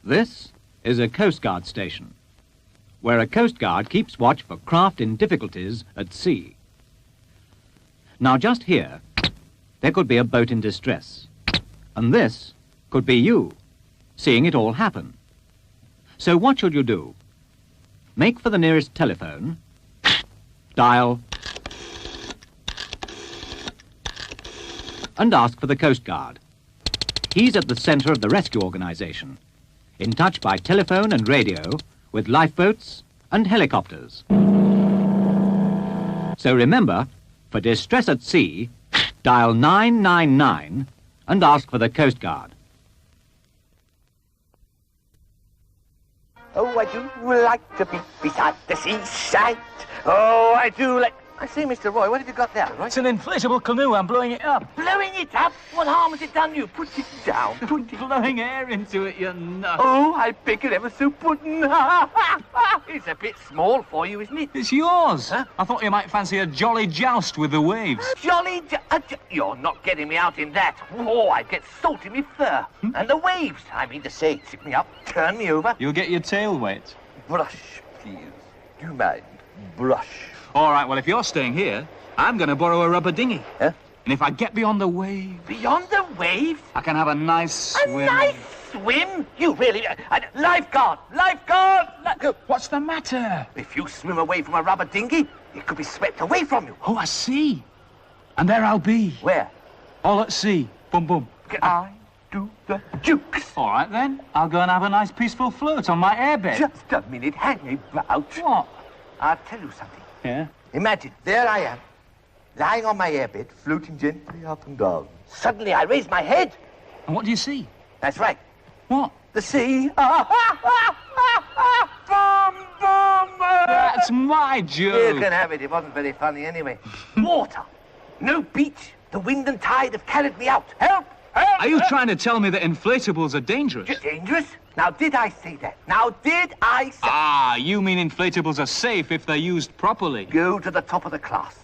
This is a Coast Guard station, where a Coast Guard keeps watch for craft in difficulties at sea. Now just here, there could be a boat in distress, and this could be you, seeing it all happen. So what should you do? Make for the nearest telephone, dial, and ask for the Coast Guard. He's at the centre of the rescue organisation, in touch by telephone and radio with lifeboats and helicopters. So remember, for distress at sea, dial 999 and ask for the Coast Guard. Oh, I do like to be beside the seaside. Oh, I do like... I say, Mr. Roy, what have you got there, Roy? It's an inflatable canoe. I'm blowing it up. Blowing it up? What harm has it done you? Put it down. Put it... Blowing air into it, you nut. Oh, I beg it ever so puddin'. It's a bit small for you, isn't it? It's yours. Huh? I thought you might fancy a jolly joust with the waves. You're not getting me out in that. Oh, I'd get salt in me fur. And the waves, I mean to say, tip me up, turn me over. You'll get your tail wet. Brush, please. Do you mind? Brush. All right, well, if you're staying here, I'm going to borrow a rubber dinghy. Huh? And if I get beyond the waves... Beyond the waves? I can have a nice swim. A nice swim? You really... Lifeguard! Lifeguard! What's the matter? If you swim away from a rubber dinghy, it could be swept away from you. Oh, I see. And there I'll be. Where? All at sea. Boom, boom. I do the jukes. All right, then. I'll go and have a nice peaceful float on my airbed. Just a minute. Hang about. What? I'll tell you something. Yeah? Imagine, there I am, lying on my airbed, floating gently up and down. Suddenly I raise my head. And what do you see? That's right. What? The sea. Boom, boom. That's my joke. You can have it. It wasn't very funny anyway. Water. No beach. The wind and tide have carried me out. Help! Help! Are you trying to tell me that inflatables are dangerous? Dangerous? Now, did I say that? Now, did I say... Ah, you mean inflatables are safe if they're used properly. Go to the top of the class.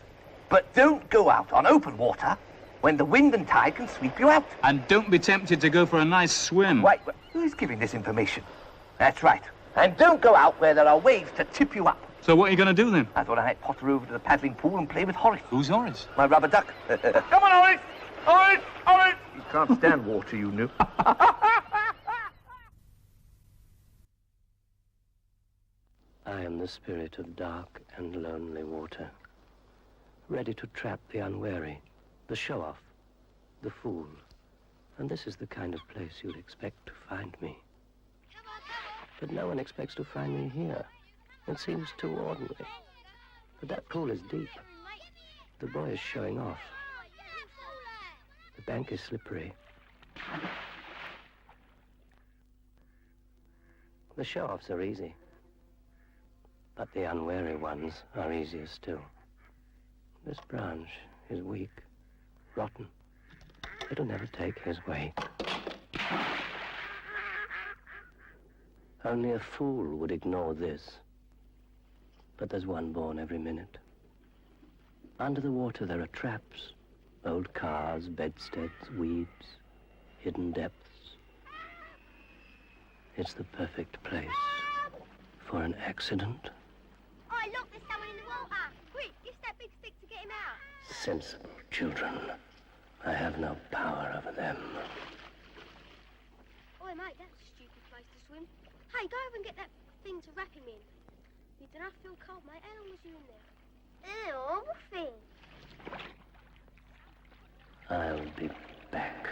But don't go out on open water when the wind and tide can sweep you out. And don't be tempted to go for a nice swim. Wait, who's giving this information? That's right. And don't go out where there are waves to tip you up. So what are you going to do then? I thought I might potter over to the paddling pool and play with Horace. Who's Horace? My rubber duck. Come on, Horace! Horace! Horace! He can't stand water, you know. I am the spirit of dark and lonely water, ready to trap the unwary, the show-off, the fool. And this is the kind of place you'd expect to find me. But no one expects to find me here. It seems too ordinary. But that pool is deep. The boy is showing off. The bank is slippery. The show-offs are easy. But the unwary ones are easier still. This branch is weak, rotten. It'll never take his weight. Only a fool would ignore this. But there's one born every minute. Under the water there are traps. Old cars, bedsteads, weeds, hidden depths. It's the perfect place for an accident. Oi, look, there's someone in the water. Quick, use that big stick to get him out. Sensible children. I have no power over them. Oi, mate, that's a stupid place to swim. Hey, go over and get that thing to wrap him in. You don't feel cold, mate. How long was you in there? Ew, what thing? I'll be back.